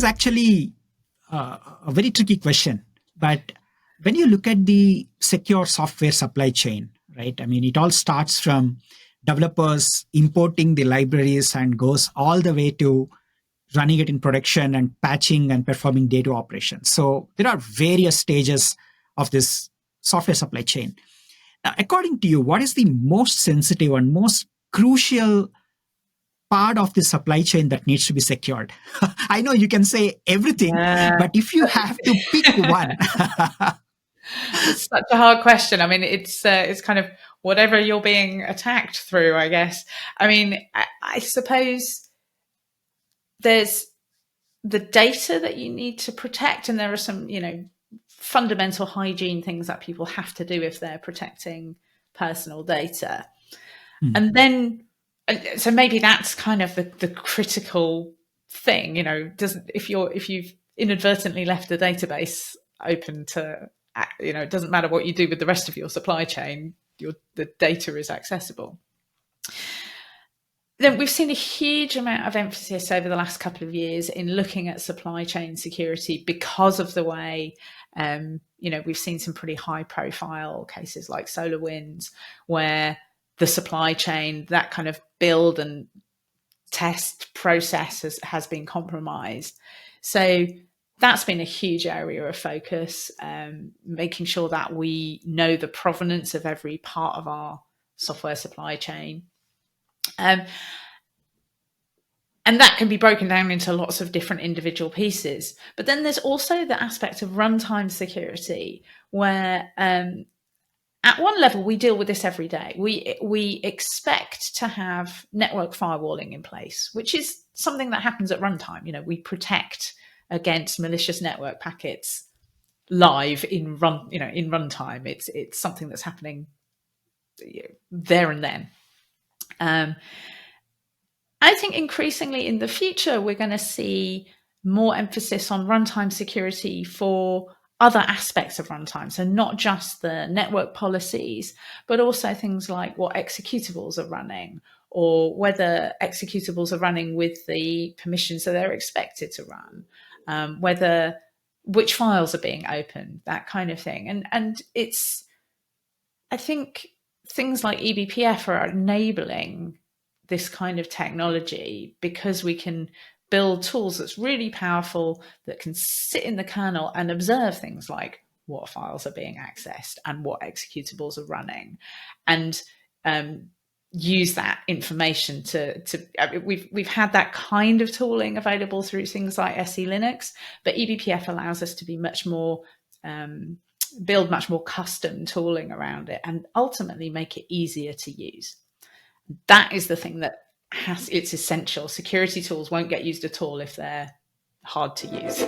actually a very tricky question. But when you look at the secure software supply chain, right? I mean, it all starts from developers importing the libraries and goes all the way to running it in production and patching and performing day-to operations. So there are various stages of this software supply chain. Now, according to you, what is the most sensitive and most crucial part of the supply chain that needs to be secured? I know you can say everything, but if you have to pick one. It's such a hard question. I mean, it's kind of whatever you're being attacked through, I guess. I mean, I suppose there's the data that you need to protect, and there are some, fundamental hygiene things that people have to do if they're protecting personal data. And then, so maybe that's kind of the critical thing, if you've inadvertently left a database open to, it doesn't matter what you do with the rest of your supply chain, the data is accessible. Then we've seen a huge amount of emphasis over the last couple of years in looking at supply chain security because of the way, we've seen some pretty high profile cases like SolarWinds, where the supply chain, that kind of build and test process has been compromised. So that's been a huge area of focus, making sure that we know the provenance of every part of our software supply chain. And that can be broken down into lots of different individual pieces. But then there's also the aspect of runtime security, where at one level, we deal with this every day. We expect to have network firewalling in place, which is something that happens at runtime. We protect against malicious network packets live in runtime. It's something that's happening there and then. I think increasingly in the future, we're going to see more emphasis on runtime security for other aspects of runtime. So not just the network policies, but also things like what executables are running, or whether executables are running with the permissions that they're expected to run, which files are being opened, that kind of thing. And I think things like eBPF are enabling this kind of technology because we can build tools that's really powerful, that can sit in the kernel and observe things like what files are being accessed and what executables are running, and use that information we've had that kind of tooling available through things like SE Linux, but eBPF allows us to be much more build much more custom tooling around it and ultimately make it easier to use. That is the thing that it's essential. Security tools won't get used at all if they're hard to use.